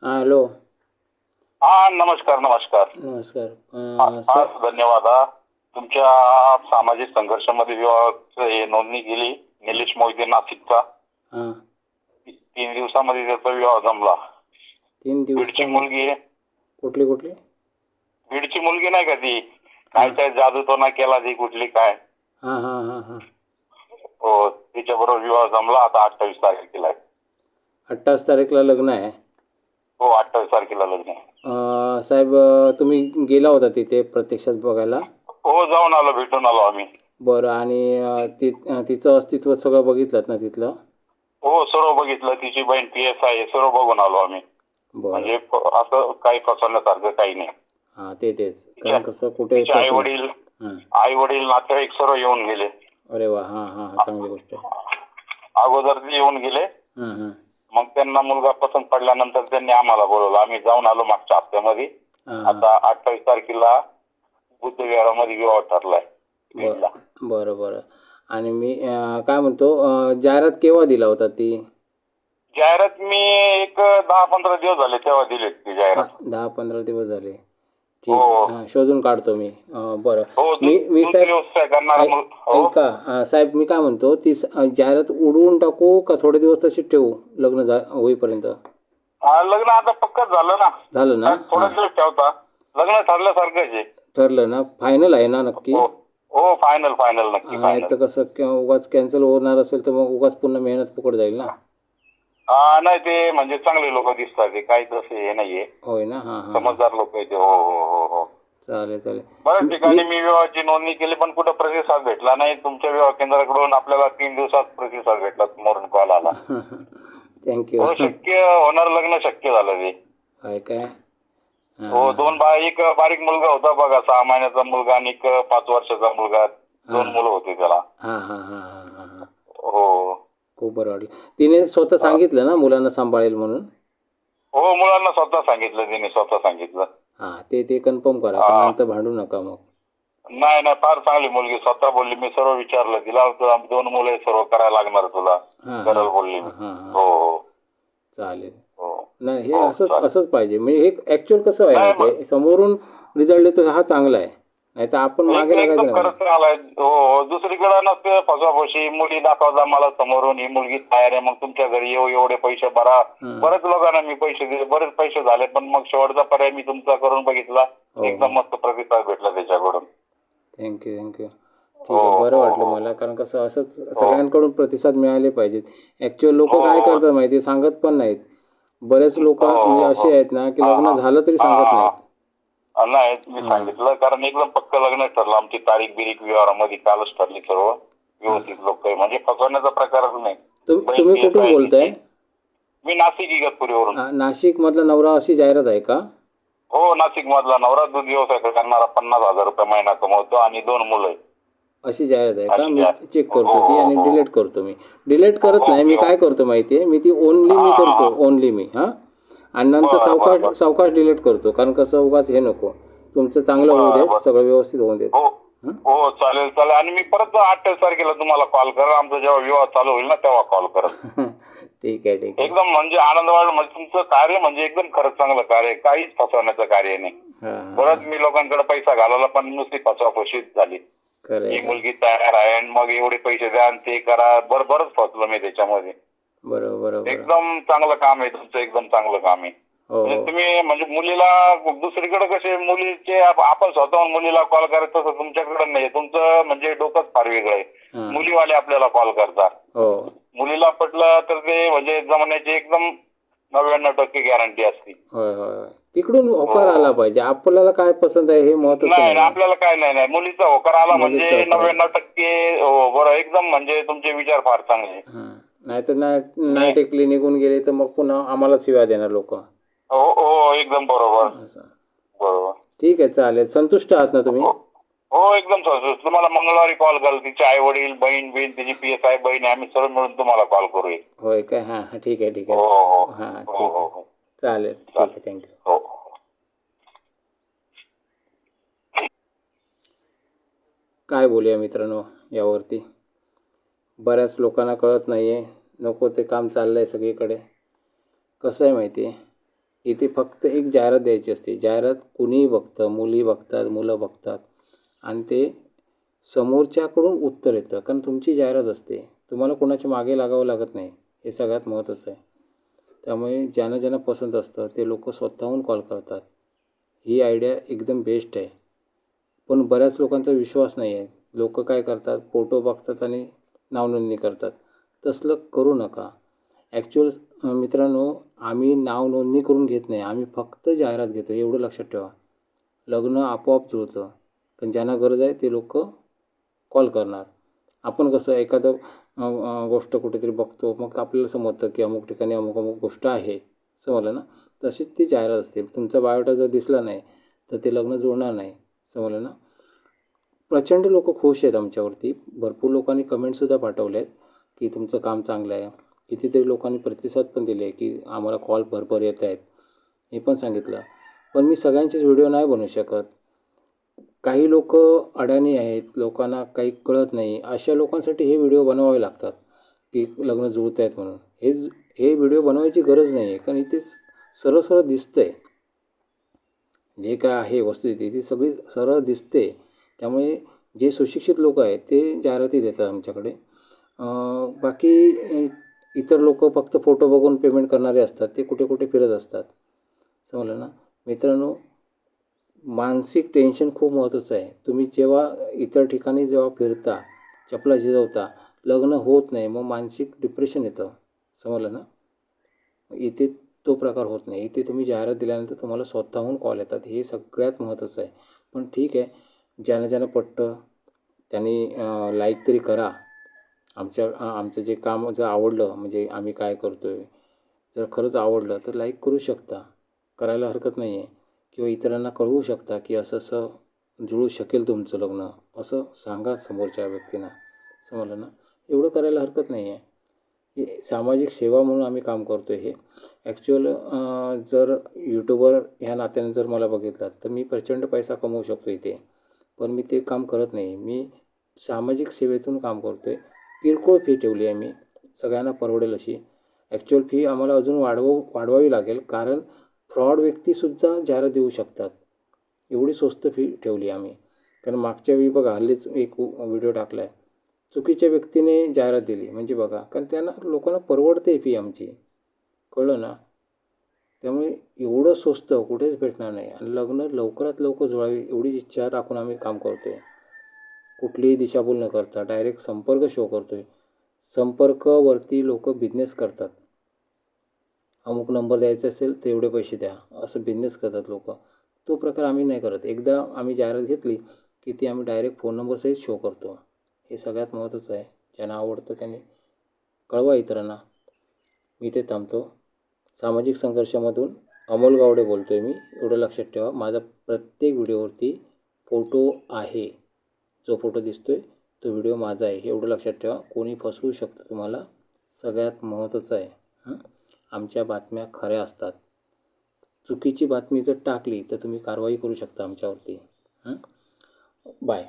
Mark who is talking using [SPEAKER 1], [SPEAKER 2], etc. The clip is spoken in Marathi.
[SPEAKER 1] हां हॅलो.
[SPEAKER 2] हा नमस्कार नमस्कार.
[SPEAKER 1] नमस्कार.
[SPEAKER 2] हा
[SPEAKER 1] सर.
[SPEAKER 2] धन्यवाद. तुमच्या सामाजिक संघर्षामध्ये विवाहाची नोंदणी केली. निलेश मोहिते नाशिकचा.
[SPEAKER 1] हां
[SPEAKER 2] 3 दिवसामध्ये त्याचा विवाह जमला.
[SPEAKER 1] 3
[SPEAKER 2] बीडची
[SPEAKER 1] दिवसामध्ये
[SPEAKER 2] मुलगी आहे.
[SPEAKER 1] कुठली?
[SPEAKER 2] बीडची मुलगी नाही का ती, काय जादू तो ना केला ती कुठली काय.
[SPEAKER 1] हां हां हां हां
[SPEAKER 2] हो तिच्याबरोबर विवाह जमला. आता 28 तारखेला आहे.
[SPEAKER 1] 28 तारीखला लग्न आहे.
[SPEAKER 2] हो 28 तारखेला लग्न आहे.
[SPEAKER 1] साहेब, तुम्ही गेला होता तिथे प्रत्यक्षात बघायला?
[SPEAKER 2] हो जाऊन आलो, भेटून आलो आम्ही.
[SPEAKER 1] बरं. आणि तिचं अस्तित्व सगळं बघितलं ना तिथलं?
[SPEAKER 2] हो सर्व बघितलं. तिची बहीण PS आहे, सर्व बघून आलो आम्ही.
[SPEAKER 1] बरं.
[SPEAKER 2] म्हणजे असं काही फसवण्यासारखं काही नाही.
[SPEAKER 1] हां तेच. कारण कसं कुठे
[SPEAKER 2] आई वडील नातेवाईक सर्व येऊन गेले.
[SPEAKER 1] अरे वा. हां हां चांगली गोष्ट आहे.
[SPEAKER 2] अगोदर ते येऊन गेले.
[SPEAKER 1] हां
[SPEAKER 2] मग त्यांना मुलगा पसंत पडल्यानंतर त्यांनी आम्हाला बोलवलं. आम्ही जाऊन आलो मागच्या हप्त्यामध्ये. आता 28 तारखेला बुद्धविहारामध्ये विवाह ठरलाय.
[SPEAKER 1] बरं. आणि मी काय म्हणतो, जाहिरात केव्हा दिला होता ती?
[SPEAKER 2] जाहिरात मी एक 10-15 दिवस झाले तेव्हा दिली ती जाहिरात.
[SPEAKER 1] 10-15 दिवस झाले. ठीक. शोधून काढतो मी. बरं. मी साहेब ऐका साहेब, मी काय म्हणतो, ती जाहिरात उडवून टाकू का थोडे दिवस तशीच ठेवू लग्न होईपर्यंत?
[SPEAKER 2] लग्न आता पक्कच झालं ना. थोडा दिवस ठेवता. लग्न ठरल्यासारखंच आहे.
[SPEAKER 1] ठरलं ना? फायनल आहे ना नक्की?
[SPEAKER 2] हो फायनल नक्की.
[SPEAKER 1] नाही तर कसं उगाच कॅन्सल होणार असेल तर मग उगाच पुन्हा मेहनत फुकट जाईल ना.
[SPEAKER 2] नाही ते म्हणजे चांगले लोक दिसतात. ते काही तसं हे नाहीये.
[SPEAKER 1] होय ना. हां
[SPEAKER 2] समजदार लोक आहेत. हो.
[SPEAKER 1] चालेल.
[SPEAKER 2] बऱ्याच ठिकाणी मी विवाहाची नोंदणी केली पण कुठं प्रतिसाद भेटला नाही. तुमच्या विवाह केंद्राकडून आपल्याला 3 दिवसात प्रतिसाद भेटला. समोरून कॉल आला.
[SPEAKER 1] थँक्यू.
[SPEAKER 2] शक्य होणार लग्न शक्य झालं ते.
[SPEAKER 1] काय?
[SPEAKER 2] हो एक बारीक मुलगा होता बघा, 6 महिन्याचा मुलगा आणि एक 5 वर्षाचा मुलगा. 2 मुलं होते त्याला.
[SPEAKER 1] हां.
[SPEAKER 2] हो.
[SPEAKER 1] खूप बरं वाटलं. तिने स्वतः सांगितलं ना मुलांना सांभाळेल म्हणून?
[SPEAKER 2] हो मुलांना स्वतः सांगितलं.
[SPEAKER 1] हां ते कन्फर्म करा. नंतर भांडू नका मग.
[SPEAKER 2] नाही फार चांगली मुलगी. स्वतः बोलली. मी सर्व विचारलं तिला. 2 मुलं सर्व करायला लागणार तुला. करल बोलली. हो.
[SPEAKER 1] चालेल. नाही हे असंच पाहिजे. म्हणजे हे ऍक्च्युअल कसं आहे माहिती, समोरून रिझल्ट येतो हा चांगला आहे. नाही तर आपण मागे लागायचं
[SPEAKER 2] नाही. हो दुसरीकडे नसते फसवाफशी. मुली दाखवता मला समोरून ही मुलगी तयार आहे, मग तुमच्या घरी येऊ, एवढे पैसे भरा. बरेच लोकांना मी पैसे दिले, बरेच पैसे झाले, पण मग शेवटचा पर्याय मी तुमचा करून बघितला. एकदम मस्त प्रतिसाद भेटला त्याच्याकडून.
[SPEAKER 1] थँक्यू. ठीक आहे. बरं वाटलं मला. कारण कसं असंच सगळ्यांकडून प्रतिसाद मिळाले पाहिजेत. ऍक्च्युअल लोक काय करतात माहिती, सांगत पण नाहीत. बरेच लोक म्हणजे असे आहेत ना की लग्न झालं तरी सांगत नाहीत.
[SPEAKER 2] नाही मी सांगितलं कारण एकदम पक्क लग्न ठरलं. आमची तारीख बिरीख व्यवहारामध्ये कालच ठरली सर्व व्यवस्थित. लोक म्हणजे फसवण्याचा प्रकारच नाही.
[SPEAKER 1] तुम्ही कुठून बोलताय?
[SPEAKER 2] मी नाशिक इगतपुरीवरून.
[SPEAKER 1] नाशिक मधला नवरा अशी जाहिरात आहे का?
[SPEAKER 2] हो नाशिक मधला नवरा दूध व्यवसाय करणारा 50,000 रुपये महिना कमवतो आणि 2 मुलं.
[SPEAKER 1] अशी जाहिरात आहे का? मी चेक करतो ती आणि डिलीट करतो. मी डिलीट करत नाही. मी काय करतो माहितीये, मी ती ओनली मी आणि नंतर सावकाश डिलीट करतो. कारण कसं उगाच हे नको. तुमचं चांगलं होऊ देत, सगळं व्यवस्थित होऊ देत.
[SPEAKER 2] हो चालेल. आणि मी परत 28 तारखेला तुम्हाला कॉल करेल. आमचा जेव्हा विवाह चालू होईल ना तेव्हा कॉल करेल.
[SPEAKER 1] ठीक आहे.
[SPEAKER 2] एकदम म्हणजे आनंद वाटला. म्हणजे तुमचं कार्य म्हणजे एकदम खरंच चांगलं कार्य. काहीच फसवण्याचं कार्य नाही. परत मी लोकांकडे पैसा घालवला पण नुसती फसवाफशीच झाली. ही मुलगी तयार आहे आणि मग एवढे पैसे द्या आणि ते करा. बरंच फसलो मी त्याच्यामध्ये.
[SPEAKER 1] बरोबर.
[SPEAKER 2] एकदम चांगलं काम आहे तुमचं. एकदम चांगलं काम आहे. म्हणजे तुम्ही म्हणजे मुलीला दुसरीकडे कसे मुलीचे आपण स्वतःहून मुलीला कॉल करायचं तसं तुमच्याकडे नाही. तुमचं म्हणजे डोकंच फार वेगळं आहे. मुलीवाले आपल्याला कॉल करतात. मुलीला पटलं तर ते म्हणजे जमण्याची एकदम 99% गॅरंटी असते.
[SPEAKER 1] तिकडून होकार आला पाहिजे. आपल्याला काय पसंत आहे हे महत्त्वाचं
[SPEAKER 2] नाही. आपल्याला काय नाही. मुलीचा होकार आला म्हणजे 99% बरं एकदम म्हणजे तुमचे विचार फार चांगले.
[SPEAKER 1] नाहीतर नाही टेकली निघून गेले तर मग पुन्हा आम्हाला शिव्या देणार लोक.
[SPEAKER 2] हो एकदम बरोबर.
[SPEAKER 1] ठीक आहे. चालेल. संतुष्ट आहात ना तुम्ही?
[SPEAKER 2] हो एकदम संतुष्ट. तुम्हाला मंगळवारी कॉल करेल. तिचे आई वडील बहीण तिची PSI बहीण आम्ही सर्व मिळून तुम्हाला कॉल करूया.
[SPEAKER 1] होय काय? हां ठीक आहे. ठीक आहे. चालेल. ठीक आहे. थँक्यू. काय बोलूया मित्रांनो यावरती. बऱ्याच लोकांना कळत नाही आहे. नको ते काम चाललं आहे सगळीकडे. कसं आहे माहिती आहे, इथे फक्त एक जाहिरात द्यायची असते. जाहिरात कुणीही बघतं, मुली बघतात, मुलं बघतात आणि ते समोरच्याकडून उत्तर येतं, कारण तुमची जाहिरात असते. तुम्हाला कोणाच्या मागे लागावं लागत नाही, हे सगळ्यात महत्त्वाचं आहे. त्यामुळे ज्यांना ज्यांना पसंत असतं ते लोक स्वतःहून कॉल करतात. ही आयडिया एकदम बेस्ट आहे. पण बऱ्याच लोकांचा विश्वास नाही आहे. लोक काय करतात, फोटो बघतात आणि नावनोंदणी करतात. तसलं करू नका. ॲक्च्युअल मित्रांनो, आम्ही नाव नोंदणी करून घेत नाही, आम्ही फक्त जाहिरात घेतो, एवढं लक्षात ठेवा. लग्न आपोआप जुळतं, पण ज्यांना गरज आहे ते लोक कॉल करणार. आपण कसं एखादं गोष्ट कुठेतरी बघतो, मग आपल्याला समजतं की अमुक ठिकाणी अमुक अमुक गोष्ट आहे, समजलं ना. तशीच ती जाहिरात असते. तुमचा बायोडा जर दिसला नाही तर ते लग्न जुळणार नाही, समजलं ना. प्रचंड लोक खुश आहेत आमच्यावरती. भरपूर लोकांनी कमेंटसुद्धा पाठवले आहेत की तुमचं काम चांगलं आहे. कितीतरी लोकांनी प्रतिसाद पण दिले की आम्हाला कॉल भरपूर येत आहेत, हे पण सांगितलं. पण मी सगळ्यांचेच व्हिडिओ नाही बनवू शकत. काही लोक अडाणी आहेत, लोकांना काही कळत नाही, अशा लोकांसाठी हे व्हिडिओ बनवावे लागतात की लग्न जुळत आहेत म्हणून. हे व्हिडिओ बनवायची गरज नाही आहे, कारण इथे सरळ सरळ दिसतं आहे. जे काय आहे वस्तुस्थिती ती सगळी सरळ दिसते. त्यामुळे जे सुशिक्षित लोक आहेत ते जाहिराती देतात आमच्याकडे. बाकी इतर लोक फक्त फोटो बघून पेमेंट करणारे असतात, ते कुठे कुठे फिरत असतात, समजलं ना. मित्रांनो, मानसिक टेन्शन खूप महत्त्वाचं आहे. तुम्ही जेव्हा इतर ठिकाणी जेव्हा फिरता, चपला झिजवता, लग्न होत नाही, मग मानसिक डिप्रेशन येतं, समजलं ना. इथे तो प्रकार होत नाही. इथे तुम्ही जाहिरात दिल्यानंतर तुम्हाला स्वतःहून कॉल येतात, हे सगळ्यात महत्त्वाचं आहे. पण ठीक आहे, ज्यांना ज्यांना पटतं त्यांनी लाईक तरी करा. आमचं जे काम जर आवडलं, म्हणजे आम्ही काय करतो आहे, जर खरंच आवडलं तर लाईक करू शकता, करायला हरकत नाही आहे. किंवा इतरांना कळवू शकता की असं असं जुळू शकेल तुमचं लग्न, असं सांगा समोरच्या व्यक्तींना, समजलं ना. एवढं करायला हरकत नाही आहे. हे सामाजिक सेवा म्हणून आम्ही काम करतो आहे. हे ॲक्च्युअल जर यूट्यूबर ह्या नात्याने जर मला बघितलं तर मी प्रचंड पैसा कमवू शकतो इथे, पण मी ते काम करत नाही. मी सामाजिक सेवेतून काम करतो आहे. किरकोळ फी ठेवली आहे मी, सगळ्यांना परवडेल अशी. ॲक्च्युअल फी आम्हाला अजून वाढवावी लागेल, कारण फ्रॉड व्यक्तीसुद्धा जाहिरात देऊ शकतात. एवढी स्वस्त फी ठेवली आम्ही. कारण मागच्या वेळी बघा, हल्लीच एक व्हिडिओ टाकला आहे, चुकीच्या व्यक्तीने जाहिरात दिली, म्हणजे बघा, कारण त्यांना लोकांना परवडते फी आमची, कळलं ना. त्यामुळे एवढं स्वस्त कुठेच भेटणार नाही. आणि लग्न लवकरात लवकर जुळावी एवढीच इच्छा राखून आम्ही काम करतो आहे. कुठलीही दिशाभूल न करता डायरेक्ट संपर्क शो करतो आहे. संपर्कवरती लोक बिझनेस करतात. अमुक नंबर द्यायचा असेल तर एवढे पैसे द्या, असं बिझनेस करतात लोक. तो प्रकार आम्ही नाही करत. एकदा आम्ही जाहिरात घेतली की ती आम्ही डायरेक्ट फोन नंबरसहित शो करतो. हे सगळ्यात महत्त्वाचं आहे. ज्यांना आवडतं त्यांनी कळवा इतरांना. मी ते थांबतो. सामाजिक संघर्षामधून अमोल गावडे बोलतो आहे मी, एवढं लक्षात ठेवा. माझा प्रत्येक व्हिडिओवरती फोटो आहे. जो फोटो दिसतो आहे तो व्हिडिओ माझा आहे, हे एवढं लक्षात ठेवा. कोणी फसवू शकतं तुम्हाला, सगळ्यात महत्त्वाचं आहे. आमच्या बातम्या खऱ्या असतात. चुकीची बातमी जर टाकली तर तुम्ही कारवाई करू शकता आमच्यावरती. बाय.